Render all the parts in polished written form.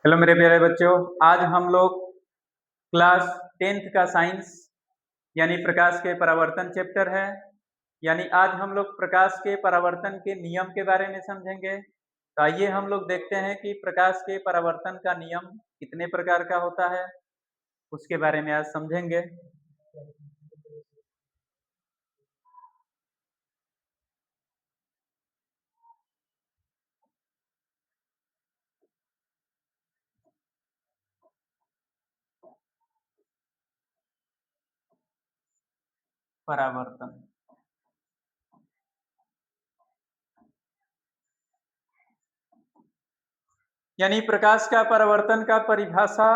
Hello मेरे प्यारे बच्चों। आज हम लोग क्लास 10th का साइंस यानी प्रकाश के परावर्तन चैप्टर है। यानी आज हम लोग प्रकाश के परावर्तन के नियम के बारे में समझेंगे। तो आइए हम लोग देखते हैं कि प्रकाश के परावर्तन का नियम कितने प्रकार का होता है, उसके बारे में आज समझेंगे। परावर्तन यानी प्रकाश का परावर्तन का परिभाषा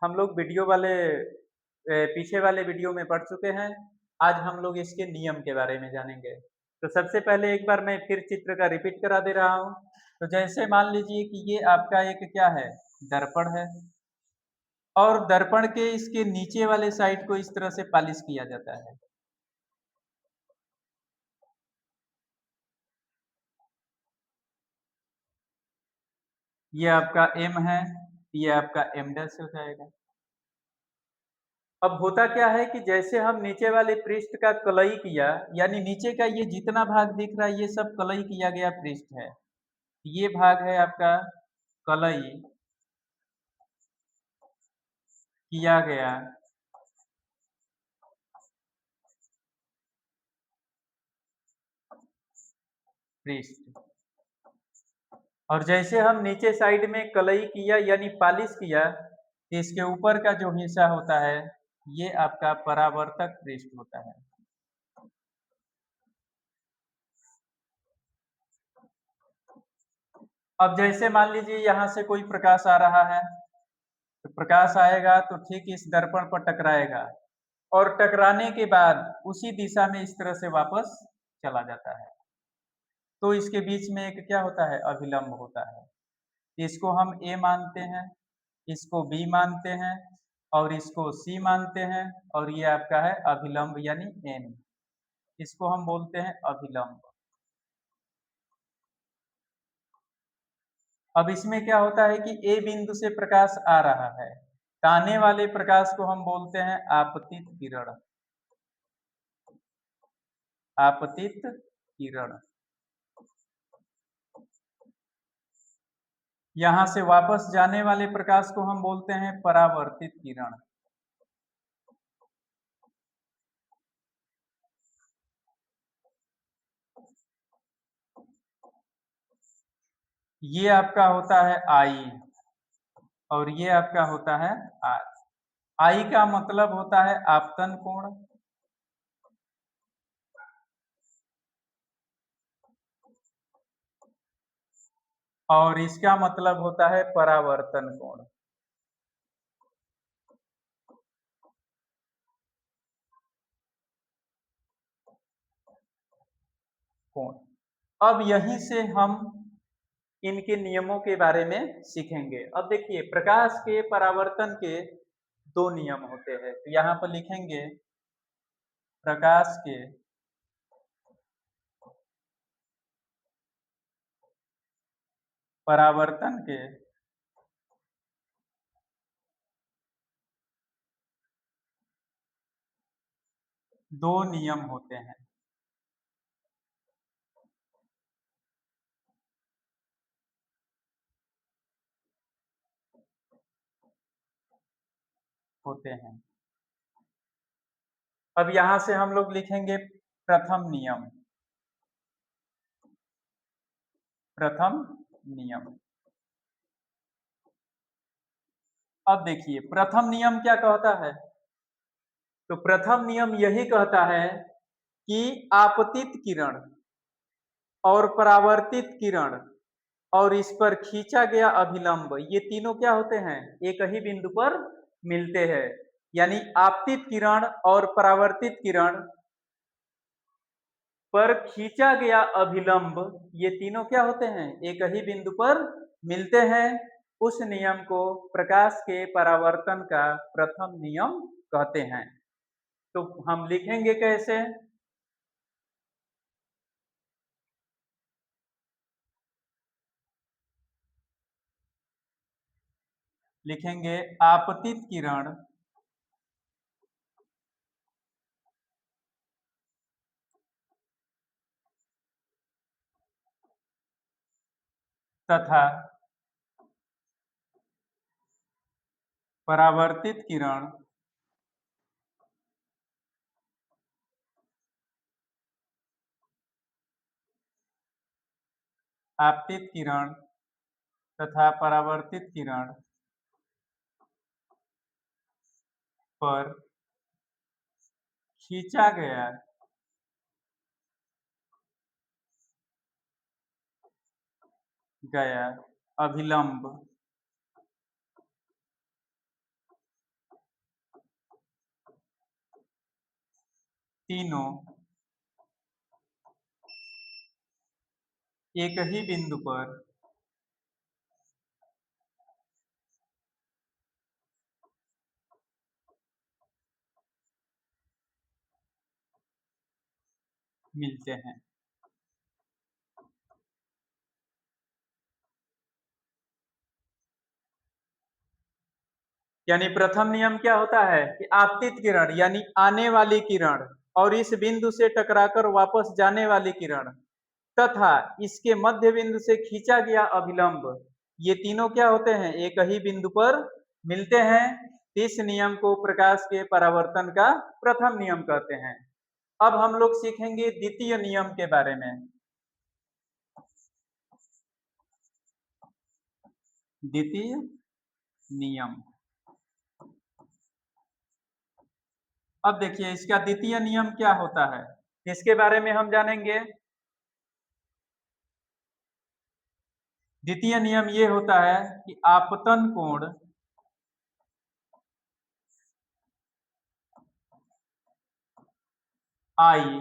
हम लोग वीडियो वाले पीछे वाले वीडियो में पढ़ चुके हैं। आज हम लोग इसके नियम के बारे में जानेंगे। तो सबसे पहले एक बार मैं फिर चित्र का रिपीट करा दे रहा हूँ। तो जैसे मान लीजिए कि ये आपका एक क्या है, दर्पण है, और दर्पण के इसके नीचे वाले साइड को इस तरह से पॉलिश किया जाता है। ये आपका एम है, ये आपका एम डैश हो जाएगा। अब होता क्या है कि जैसे हम नीचे वाले पृष्ठ का कलई किया, यानी नीचे का ये जितना भाग दिख रहा है ये सब कलई किया गया पृष्ठ है। ये भाग है आपका कलई किया गया पृष्ठ। और जैसे हम नीचे साइड में कलई किया यानी पॉलिश किया, तो इसके ऊपर का जो हिस्सा होता है ये आपका परावर्तक पृष्ठ होता है। अब जैसे मान लीजिए यहाँ से कोई प्रकाश आ रहा है, तो प्रकाश आएगा तो ठीक इस दर्पण पर टकराएगा, और टकराने के बाद उसी दिशा में इस तरह से वापस चला जाता है। तो इसके बीच में एक क्या होता है, अभिलंब होता है। इसको हम ए मानते हैं, इसको बी मानते हैं, और इसको सी मानते हैं, और ये आपका है अभिलंब यानी एन। इसको हम बोलते हैं अभिलंब। अब इसमें क्या होता है कि ए बिंदु से प्रकाश आ रहा है, तो आने वाले प्रकाश को हम बोलते हैं आपतित किरण। आपतित किरण। यहाँ से वापस जाने वाले प्रकाश को हम बोलते हैं परावर्तित किरण। ये आपका होता है आई, और ये आपका होता है आर। आई का मतलब होता है आपतन कोण, और इसका मतलब होता है परावर्तन कोण। कोण। अब यहीं से हम इनके नियमों के बारे में सीखेंगे। अब देखिए, प्रकाश के परावर्तन के दो नियम होते हैं। तो यहाँ पर लिखेंगे प्रकाश के परावर्तन के दो नियम होते हैं। होते हैं। अब यहां से हम लोग लिखेंगे प्रथम नियम। प्रथम नियम। अब देखिए प्रथम नियम क्या कहता है। तो प्रथम नियम यही कहता है कि आपतित किरण और परावर्तित किरण और इस पर खींचा गया अभिलंब, ये तीनों क्या होते हैं, एक ही बिंदु पर मिलते हैं। यानी आपतित किरण और परावर्तित किरण पर खींचा गया अभिलंब, ये तीनों क्या होते हैं, एक ही बिंदु पर मिलते हैं। उस नियम को प्रकाश के परावर्तन का प्रथम नियम कहते हैं। तो हम लिखेंगे कैसे। लिखेंगे आपतित किरण तथा परावर्तित किरण आपतित किरण तथा परावर्तित किरण पर खींचा गया अभिलंब तीनों एक ही बिंदु पर मिलते हैं। यानी प्रथम नियम क्या होता है कि आपतित किरण यानी आने वाली किरण और इस बिंदु से टकराकर वापस जाने वाली किरण तथा इसके मध्य बिंदु से खींचा गया अभिलंब, ये तीनों क्या होते हैं, एक ही बिंदु पर मिलते हैं। इस नियम को प्रकाश के परावर्तन का प्रथम नियम कहते हैं। अब हम लोग सीखेंगे द्वितीय नियम के बारे में। द्वितीय नियम, अब देखिए इसका द्वितीय नियम क्या होता है, इसके बारे में हम जानेंगे। द्वितीय नियम ये होता है कि आपतन कोण आई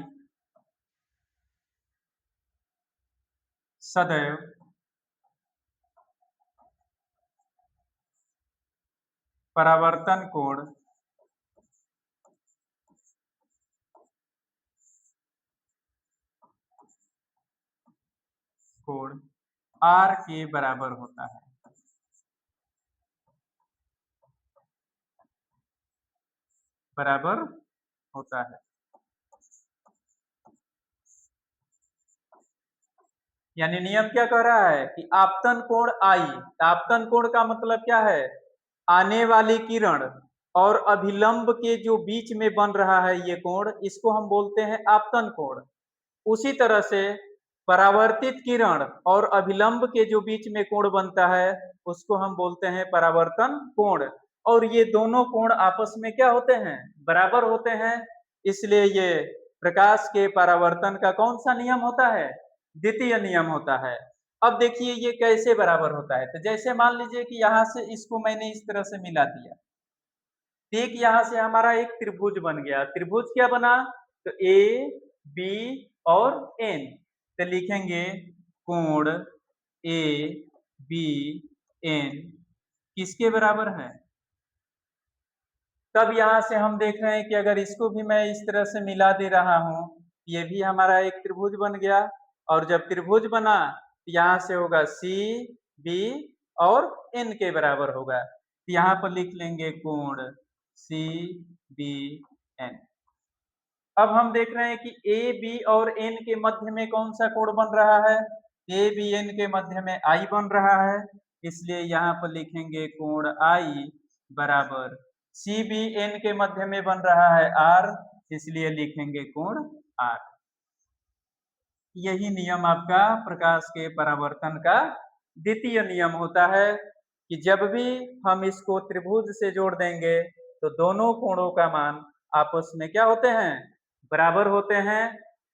सदैव परावर्तन कोण आर के बराबर होता है। बराबर होता है यानी नियम क्या कह रहा है कि आपतन कोण आई, आपतन कोण का मतलब क्या है, आने वाली किरण और अभिलंब के जो बीच में बन रहा है ये कोण, इसको हम बोलते हैं आपतन कोण। उसी तरह से परावर्तित किरण और अभिलंब के जो बीच में कोण बनता है उसको हम बोलते हैं परावर्तन कोण। और ये दोनों कोण आपस में क्या होते हैं, बराबर होते हैं। इसलिए ये प्रकाश के परावर्तन का कौन सा नियम होता है, द्वितीय नियम होता है। अब देखिए ये कैसे बराबर होता है, तो जैसे मान लीजिए कि यहाँ से इसको मैंने इस तरह से मिला दिया, एक यहाँ से हमारा एक त्रिभुज बन गया। त्रिभुज क्या बना, तो ए बी और एन, तो लिखेंगे कोण ए बी एन किसके बराबर है। तब यहाँ से हम देख रहे हैं कि अगर इसको भी मैं इस तरह से मिला दे रहा हूँ, ये भी हमारा एक त्रिभुज बन गया। और जब त्रिभुज बना यहाँ से होगा सी बी और एन के बराबर होगा, यहाँ पर लिख लेंगे कोण सी बी एन। अब हम देख रहे हैं कि ए बी और एन के मध्य में कौन सा कोण बन रहा है, ए बी एन के मध्य में आई बन रहा है। इसलिए यहाँ पर लिखेंगे कोण आई बराबर सी बी एन के मध्य में बन रहा है आर, इसलिए लिखेंगे कोण आर। यही नियम आपका प्रकाश के परावर्तन का द्वितीय नियम होता है कि जब भी हम इसको त्रिभुज से जोड़ देंगे तो दोनों कोणों का मान आपस में क्या होते हैं, बराबर होते हैं।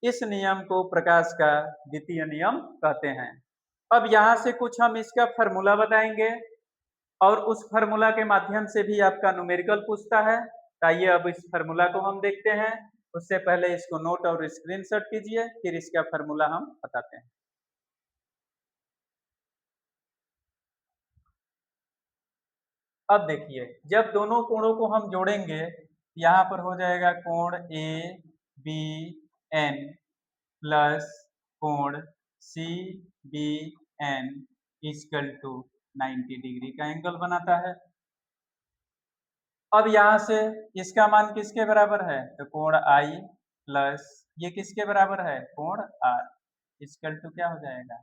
इस नियम को प्रकाश का द्वितीय नियम कहते हैं। अब यहाँ से कुछ हम इसका फॉर्मूला बताएंगे और उस फॉर्मूला के माध्यम से भी आपका न्यूमेरिकल पूछता है। आइए अब इस फॉर्मूला को हम देखते हैं। उससे पहले इसको नोट और स्क्रीनशॉट कीजिए, फिर इसका फॉर्मूला हम बताते हैं। अब देखिए जब दोनों कोणों को हम जोड़ेंगे, यहाँ पर हो जाएगा कोण ए बी एन प्लस कोण C B N equal to 90 degree का एंगल बनाता है। अब यहाँ से इसका मान किसके बराबर है, तो कोण आई प्लस ये किसके बराबर है, कोण आर, इक्वल टू क्या हो जाएगा,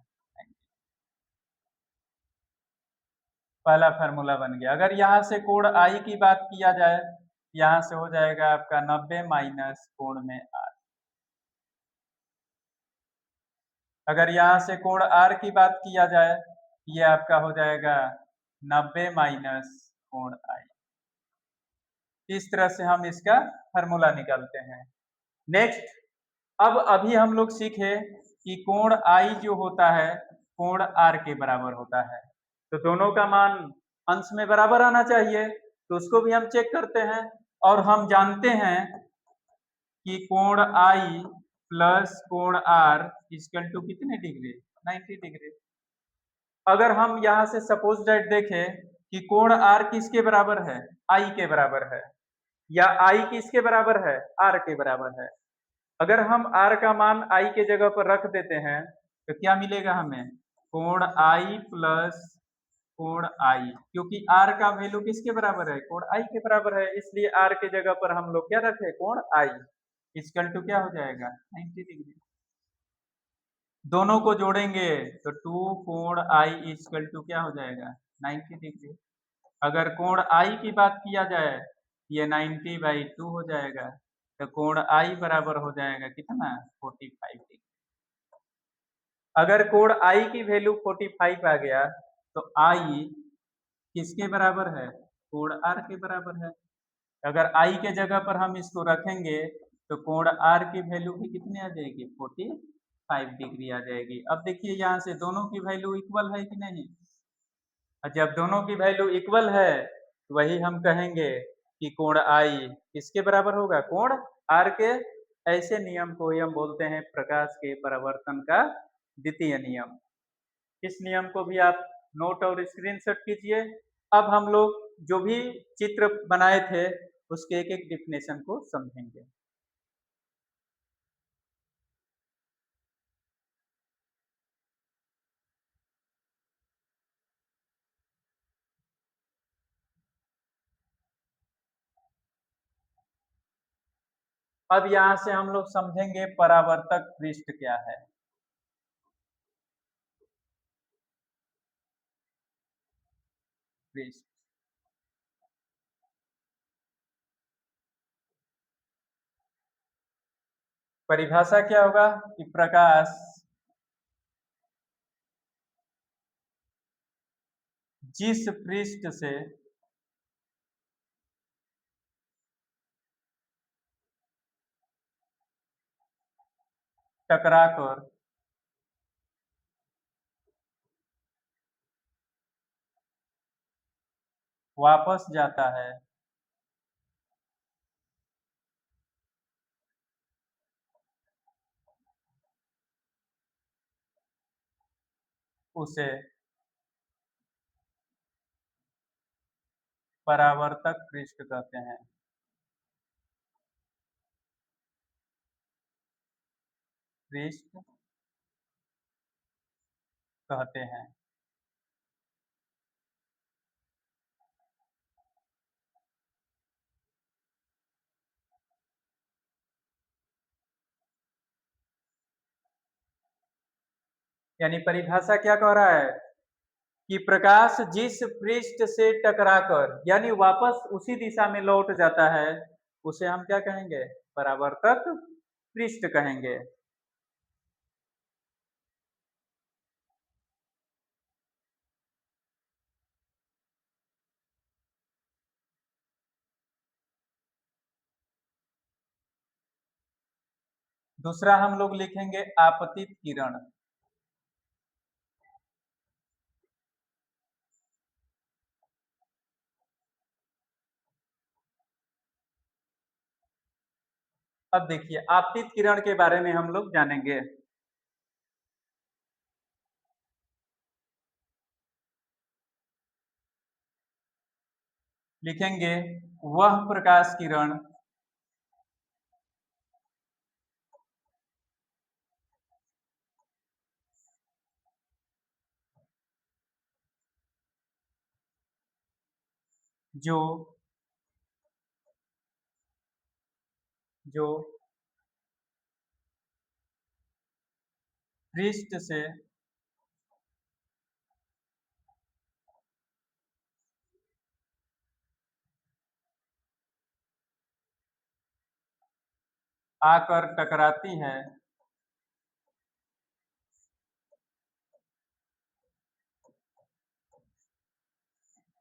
पहला फार्मूला बन गया। अगर यहाँ से कोण आई की बात किया जाए, यहाँ से हो जाएगा आपका 90 माइनस कोण में आर। अगर यहाँ से कोण आर की बात किया जाए, ये आपका हो जाएगा 90 माइनस कोण आई। इस तरह से हम इसका फार्मूला निकालते हैं। नेक्स्ट, अब अभी हम लोग सीखे कि कोण आई जो होता है कोण आर के बराबर होता है, तो दोनों का मान अंश में बराबर आना चाहिए, तो उसको भी हम चेक करते हैं। और हम जानते हैं कि कोण आई प्लस कोण आर इक्वल टू कितने डिग्री, 90 डिग्री। अगर हम यहाँ से सपोज दैट देखें कि कोण आर किसके बराबर है, आई के बराबर है, या आई किसके बराबर है, आर के बराबर है। अगर हम आर का मान आई के जगह पर रख देते हैं तो क्या मिलेगा हमें, कोण आई प्लस कोण आई, क्योंकि आर का वैल्यू किसके बराबर है, कोण आई के बराबर है, इसलिए आर के जगह पर हम लोग क्या रखे, कोण आई, इक्वल टू क्या हो जाएगा, 90 डिग्री। दोनों को जोड़ेंगे तो 2 कोण आई इक्वल टू क्या हो जाएगा, 90 डिग्री। अगर कोण आई की बात किया जाए, ये 90/2 हो जाएगा, तो कोण आई बराबर हो जाएगा कितना, 45 डिग्री। अगर कोण आई की वैल्यू 45 आ गया तो आई किसके बराबर है, कोण आर के बराबर है। अगर आई के जगह पर हम इसको रखेंगे तो कोण आर की वैल्यू भी कितनी आ जाएगी, 45 डिग्री आ जाएगी। अब देखिए यहाँ से दोनों की वैल्यू इक्वल है कि नहीं, और जब दोनों की वैल्यू इक्वल है तो वही हम कहेंगे कि कोण आई किसके बराबर होगा, कोण आर के। ऐसे नियम को ही हम बोलते हैं प्रकाश के परावर्तन का द्वितीय नियम। इस नियम को भी आप नोट और स्क्रीनशॉट कीजिए। अब हम लोग जो भी चित्र बनाए थे उसके एक एक डिफिनेशन को समझेंगे। अब यहाँ से हम लोग समझेंगे परावर्तक पृष्ठ क्या है। पृष्ठ परिभाषा क्या होगा कि प्रकाश जिस पृष्ठ से टकराकर वापस जाता है उसे परावर्तक पृष्ठ कहते हैं। पृष्ठ कहते हैं। यानी परिभाषा क्या कह रहा है कि प्रकाश जिस पृष्ठ से टकराकर यानी वापस उसी दिशा में लौट जाता है उसे हम क्या कहेंगे, परावर्तक पृष्ठ कहेंगे। दूसरा हम लोग लिखेंगे आपतित किरण। अब देखिए आपतित किरण के बारे में हम लोग जानेंगे। लिखेंगे वह प्रकाश किरण जो जो पृष्ठ से आकर टकराती है,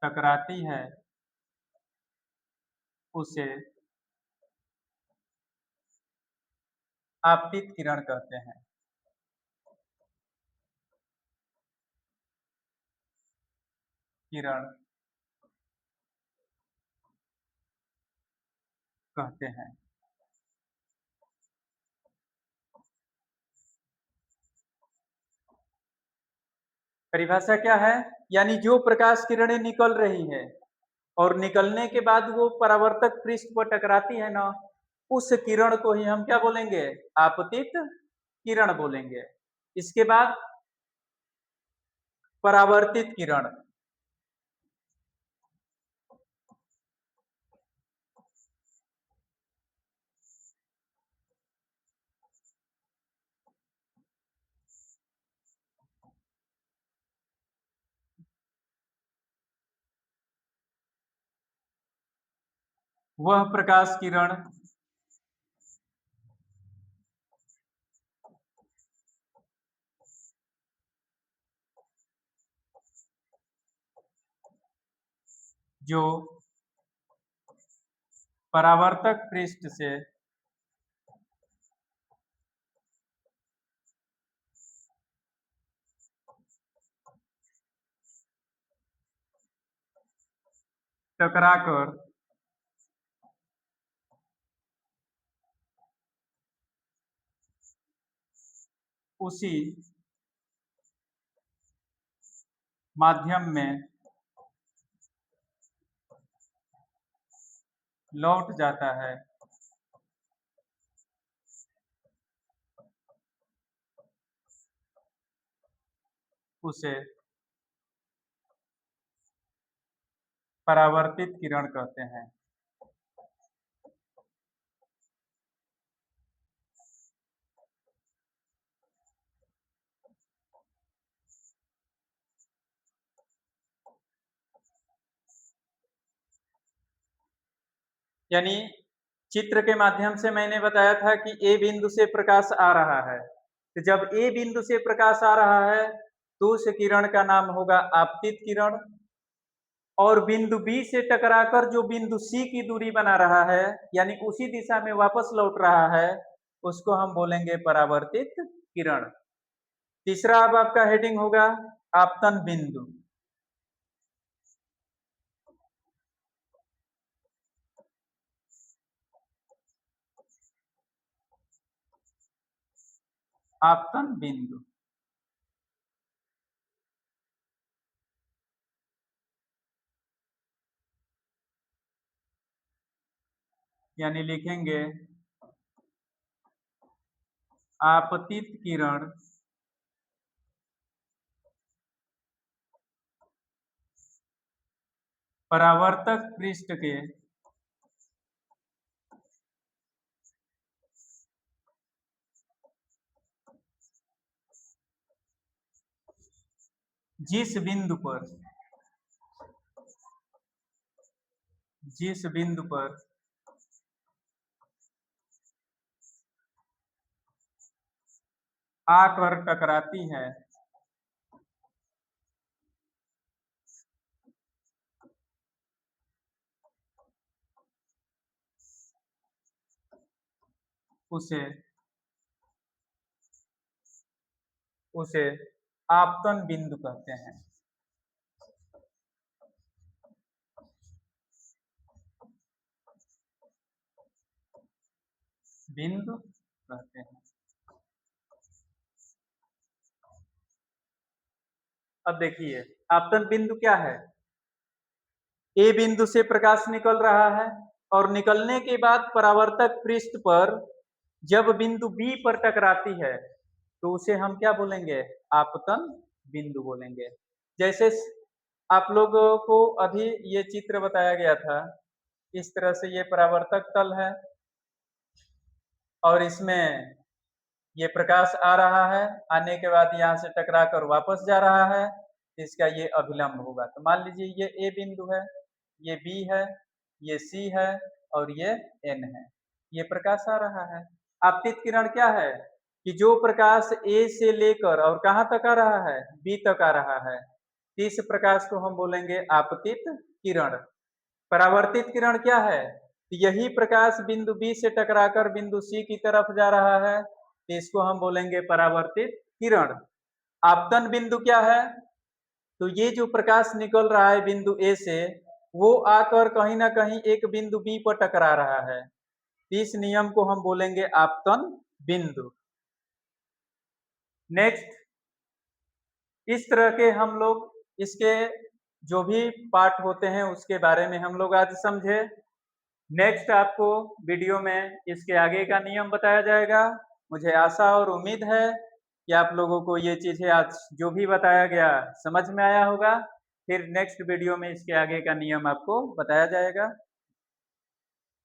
टकराती है, उसे आपतित किरण कहते हैं। किरण कहते हैं। परिभाषा क्या है? यानी जो प्रकाश किरणें निकल रही है और निकलने के बाद वो परावर्तक पृष्ठ पर टकराती है ना, उस किरण को ही हम क्या बोलेंगे? आपतित किरण बोलेंगे। इसके बाद परावर्तित किरण, वह प्रकाश किरण जो परावर्तक पृष्ठ से टकराकर उसी माध्यम में लौट जाता है, उसे परावर्तित किरण कहते हैं। यानी चित्र के माध्यम से मैंने बताया था कि ए बिंदु से प्रकाश आ रहा है, तो जब ए बिंदु से प्रकाश आ रहा है तो उस किरण का नाम होगा आपतित किरण, और बिंदु बी से टकराकर जो बिंदु सी की दूरी बना रहा है, यानी उसी दिशा में वापस लौट रहा है, उसको हम बोलेंगे परावर्तित किरण। तीसरा अब आपका हेडिंग होगा आपतन बिंदु। आपतन बिंदु यानी लिखेंगे आपतित किरण परावर्तक पृष्ठ के जिस बिंदु पर आकर टकराती है, उसे उसे आपतन बिंदु कहते हैं। बिंदु कहते हैं। अब देखिए आपतन बिंदु क्या है? ए बिंदु से प्रकाश निकल रहा है और निकलने के बाद परावर्तक पृष्ठ पर जब बिंदु बी पर टकराती है तो उसे हम क्या बोलेंगे? आपतन बिंदु बोलेंगे। जैसे आप लोगों को अभी ये चित्र बताया गया था, इस तरह से ये परावर्तक तल है और इसमें ये प्रकाश आ रहा है, आने के बाद यहाँ से टकरा कर वापस जा रहा है, इसका ये अभिलंब होगा। तो मान लीजिए ये ए बिंदु है, ये बी है, ये सी है और ये एन है। ये प्रकाश आ रहा है। आपतित किरण क्या है कि जो प्रकाश ए से लेकर और कहाँ तक आ रहा है, बी तक आ रहा है, इस प्रकाश को हम बोलेंगे आपतित किरण। परावर्तित किरण क्या है, यही प्रकाश बिंदु बी से टकराकर बिंदु सी की तरफ जा रहा है, तो इसको हम बोलेंगे परावर्तित किरण। आपतन बिंदु क्या है, तो ये जो प्रकाश निकल रहा है बिंदु ए से, वो आकर कहीं ना कहीं एक बिंदु बी पर टकरा रहा है, इस नियम को हम बोलेंगे आपतन बिंदु। नेक्स्ट, इस तरह के हम लोग इसके जो भी पार्ट होते हैं उसके बारे में हम लोग आज समझे। नेक्स्ट आपको वीडियो में इसके आगे का नियम बताया जाएगा। मुझे आशा और उम्मीद है कि आप लोगों को ये चीजें आज जो भी बताया गया समझ में आया होगा। फिर नेक्स्ट वीडियो में इसके आगे का नियम आपको बताया जाएगा।